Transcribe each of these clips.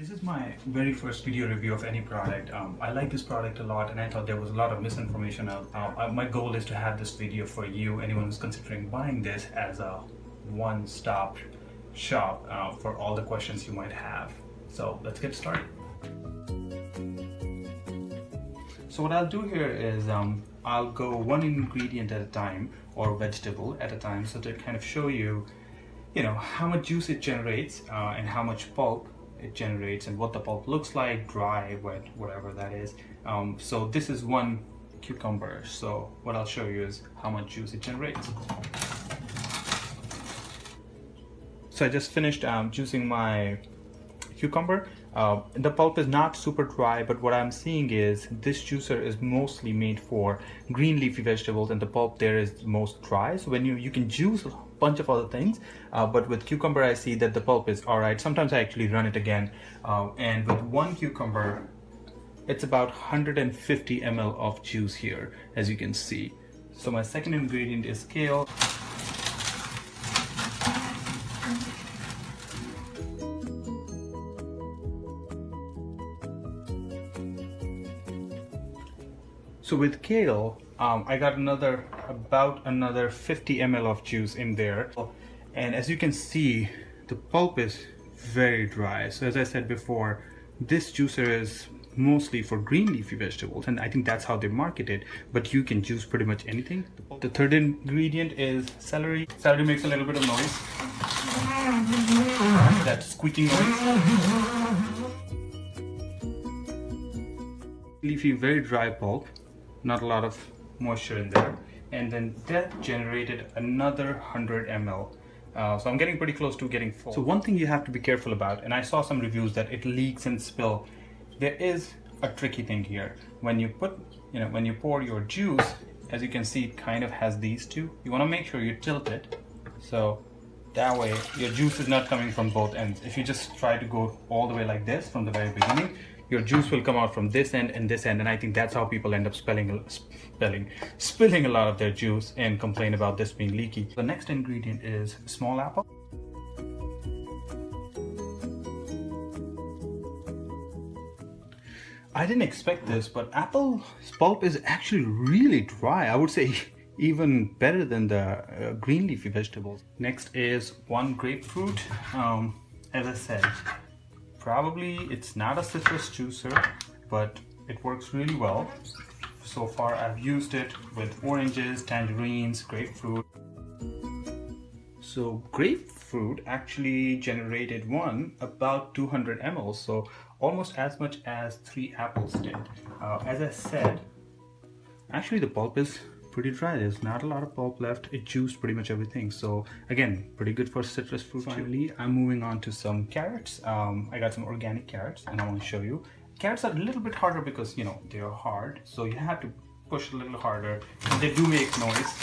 This is my very first video review of any product. I like this product a lot and I thought there was a lot of misinformation out. My goal is to have this video for you, anyone who's considering buying this, as a one-stop shop for all the questions you might have. So let's get started. So what I'll do here is I'll go one ingredient at a time, or vegetable at a time, so to kind of show you, how much juice it generates and how much pulp it generates and what the pulp looks like, dry, wet, whatever that is. So this is one cucumber. So what I'll show you is how much juice it generates. So I just finished juicing my cucumber. The pulp is not super dry, but what I'm seeing is this juicer is mostly made for green leafy vegetables and the pulp there is most dry. So when you can juice a bunch of other things, but with cucumber I see that the pulp is alright. Sometimes I actually run it again, and with one cucumber it's about 150 ml of juice here, as you can see. So my second ingredient is kale. So with kale, I got about another 50 ml of juice in there. And as you can see, the pulp is very dry. So as I said before, this juicer is mostly for green leafy vegetables, and I think that's how they market it, but you can juice pretty much anything. The third ingredient is celery. Celery makes a little bit of noise. That squeaking noise. Leafy, very dry pulp. Not a lot of moisture in there, and then that generated another 100 ml. So I'm getting pretty close to getting full. So one thing you have to be careful about, and I saw some reviews that it leaks and spill. There is a tricky thing here. When you pour your juice, as you can see, it kind of has these two. You want to make sure you tilt it, so that way your juice is not coming from both ends. If you just try to go all the way like this from the very beginning, your juice will come out from this end and this end, and I think that's how people end up spilling a lot of their juice and complain about this being leaky. The next ingredient is small apple. I didn't expect this, but apple's pulp is actually really dry. I would say even better than the green leafy vegetables. Next is one grapefruit. As I said, probably it's not a citrus juicer, but it works really well. So far I've used it with oranges, tangerines, grapefruit. So grapefruit actually generated about 200 ml, so almost as much as 3 apples did. As I said, actually the pulp is pretty dry. There's not a lot of pulp left. It juiced pretty much everything. So again, pretty good for citrus fruit. Finally, I'm moving on to some carrots. I got some organic carrots and I want to show you. Carrots are a little bit harder because they are hard, so you have to push a little harder. And they do make noise.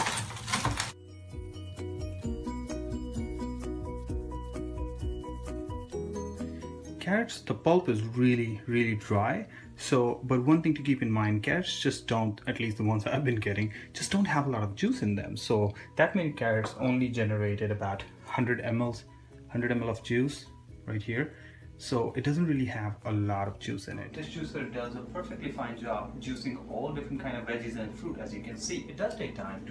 Carrots, the pulp is really dry. So, but one thing to keep in mind, carrots just don't, at least the ones I've been getting, just don't have a lot of juice in them. So that many carrots only generated about 100 ml of juice right here. So it doesn't really have a lot of juice in it. This juicer does a perfectly fine job juicing all different kind of veggies and fruit. As you can see, it does take time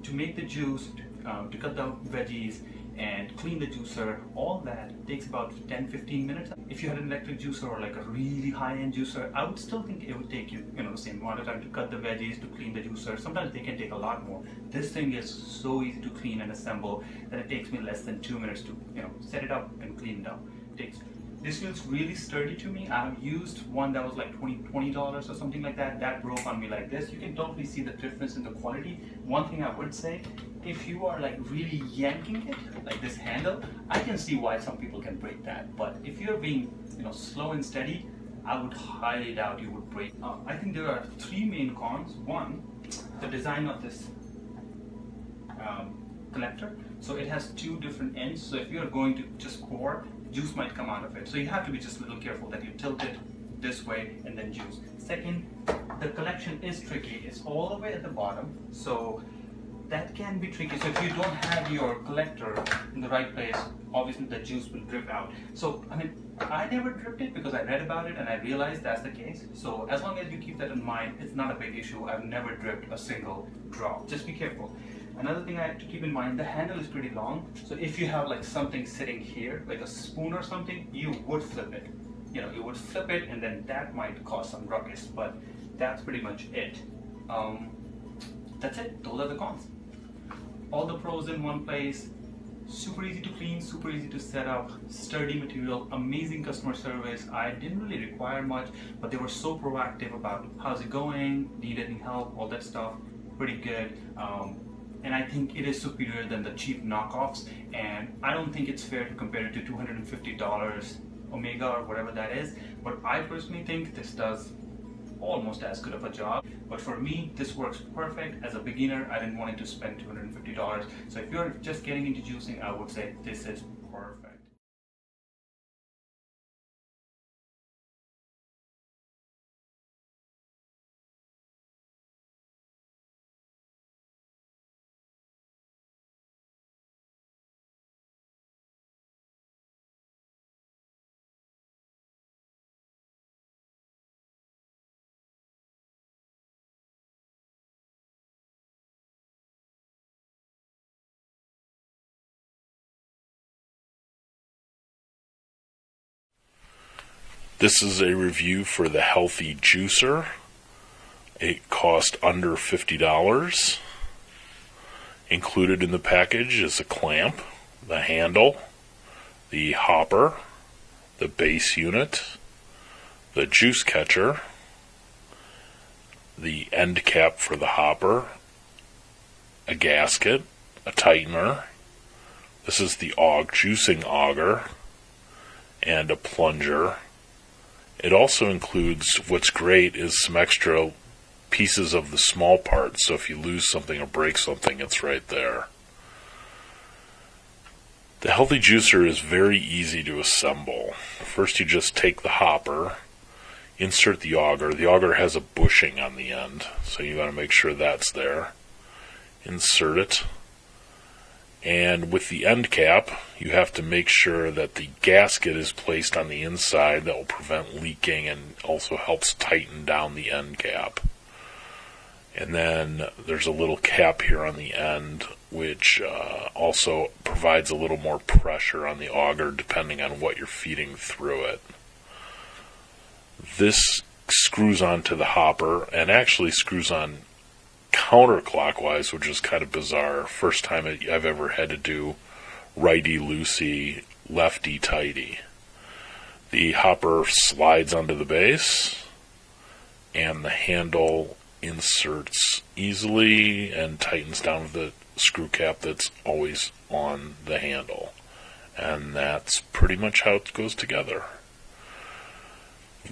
to make the juice, to cut the veggies and clean the juicer. All that takes about 10-15 minutes. If you had an electric juicer or like a really high-end juicer, I would still think it would take you the same amount of time to cut the veggies, to clean the juicer. Sometimes they can take a lot more. This thing is so easy to clean and assemble that it takes me less than 2 minutes to set it up and clean it up. This feels really sturdy to me. I've used one that was like $20 or something like that. That broke on me like this. You can totally see the difference in the quality. One thing I would say, if you are like really yanking it, like this handle, I can see why some people can break that. But if you're being slow and steady, I would highly doubt you would break. I think there are 3 main cons. One, the design of this collector. So it has 2 different ends. So if you're going to just pour, juice might come out of it. So you have to be just a little careful that you tilt it this way and then juice. Second, the collection is tricky. It's all the way at the bottom. So that can be tricky. So if you don't have your collector in the right place, obviously the juice will drip out. So I mean, I never dripped it because I read about it and I realized that's the case. So as long as you keep that in mind, it's not a big issue. I've never dripped a single drop. Just be careful. Another thing I have to keep in mind, the handle is pretty long. So if you have like something sitting here, like a spoon or something, you would flip it. You know, you would flip it and then that might cause some ruckus, but that's pretty much it. That's it. Those are the cons. All the pros in one place. Super easy to clean, super easy to set up, sturdy material, amazing customer service. I didn't really require much, but they were so proactive about how's it going, need any help, all that stuff. Pretty good. And I think it is superior than the cheap knockoffs, and I don't think it's fair to compare it to $250 Omega or whatever that is, but I personally think this does almost as good of a job. But for me, this works perfect. As a beginner, I didn't want to spend $250. So if you're just getting into juicing, I would say this is perfect. This is a review for the Healthy Juicer. It cost under $50. Included in the package is a clamp, the handle, the hopper, the base unit, the juice catcher, the end cap for the hopper, a gasket, a tightener. This is the juicing auger, and a plunger. It also includes, what's great is some extra pieces of the small parts, so if you lose something or break something, it's right there. The Healthy Juicer is very easy to assemble. First you just take the hopper, insert the auger. The auger has a bushing on the end, so you got to make sure that's there. Insert it. And with the end cap, you have to make sure that the gasket is placed on the inside. That will prevent leaking and also helps tighten down the end cap. And then there's a little cap here on the end, which also provides a little more pressure on the auger depending on what you're feeding through it. This screws onto the hopper and actually screws on counterclockwise, which is kind of bizarre. First time I've ever had to do righty-loosey, lefty-tighty. The hopper slides onto the base, and the handle inserts easily and tightens down with the screw cap that's always on the handle. And that's pretty much how it goes together.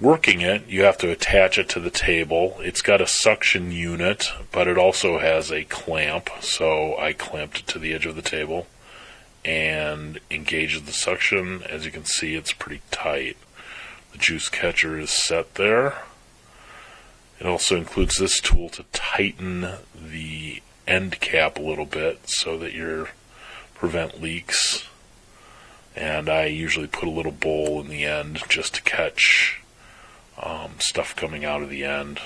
Working it, you have to attach it to the table. It's got a suction unit, but it also has a clamp, so I clamped it to the edge of the table and engaged the suction. As you can see, it's pretty tight. The juice catcher is set there. It also includes this tool to tighten the end cap a little bit so that you prevent leaks. And I usually put a little bowl in the end just to catch stuff coming out of the end.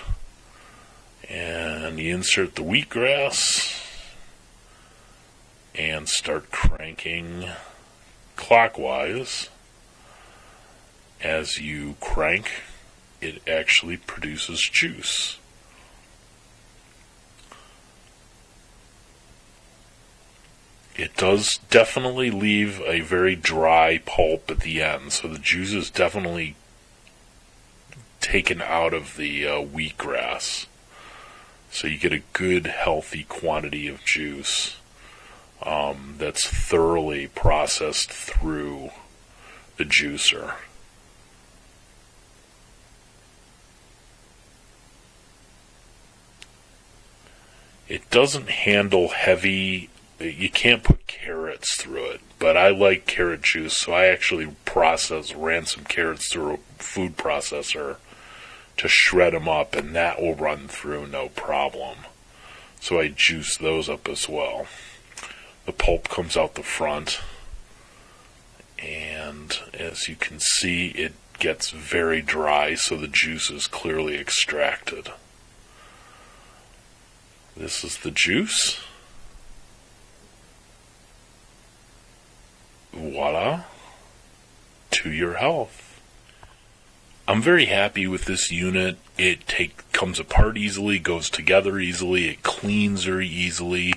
And you insert the wheatgrass and start cranking clockwise. As you crank, it actually produces juice. It does definitely leave a very dry pulp at the end, so the juice is definitely taken out of the wheatgrass. So you get a good, healthy quantity of juice that's thoroughly processed through the juicer. It doesn't handle heavy. You can't put carrots through it, but I like carrot juice, so I actually ran some carrots through a food processor to shred them up, and that will run through no problem. So I juice those up as well. The pulp comes out the front, And as you can see, it gets very dry, so the juice is clearly extracted. This is the juice. Voila. To your health. I'm very happy with this unit. It comes apart easily, goes together easily, it cleans very easily.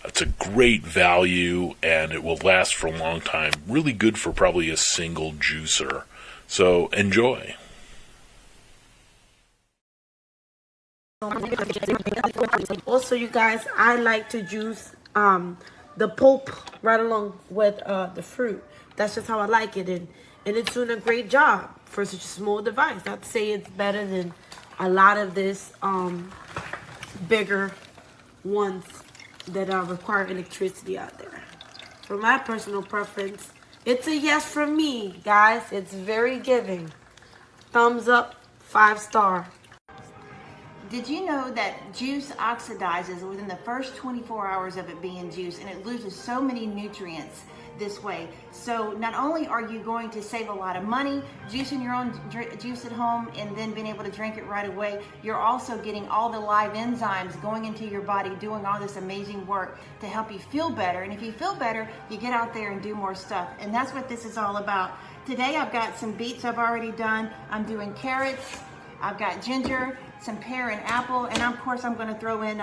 It's a great value, and it will last for a long time. Really good for probably a single juicer. So enjoy. Also, you guys, I like to juice the pulp right along with the fruit. That's just how I like it, and it's doing a great job for such a small device. I'd say it's better than a lot of this bigger ones that require electricity out there. For my personal preference, it's a yes from me, guys. It's very giving. Thumbs up, 5-star. Did you know that juice oxidizes within the first 24 hours of it being juiced, and it loses so many nutrients this way? So not only are you going to save a lot of money juicing your own juice at home and then being able to drink it right away, you're also getting all the live enzymes going into your body, doing all this amazing work to help you feel better. And if you feel better, you get out there and do more stuff. And that's what this is all about. Today I've got some beets I've already done. I'm doing carrots. I've got ginger, some pear and apple, and of course I'm going to throw in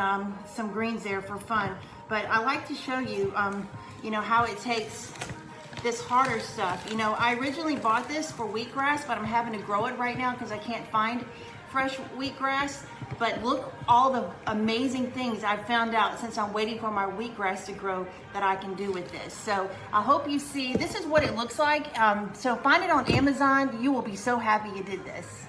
some greens there for fun. But I like to show you, you know, how it takes this harder stuff. You know, I originally bought this for wheatgrass, but I'm having to grow it right now because I can't find fresh wheatgrass. But look all the amazing things I've found out since I'm waiting for my wheatgrass to grow that I can do with this. So I hope you see, this is what it looks like. So find it on Amazon. You will be so happy you did this.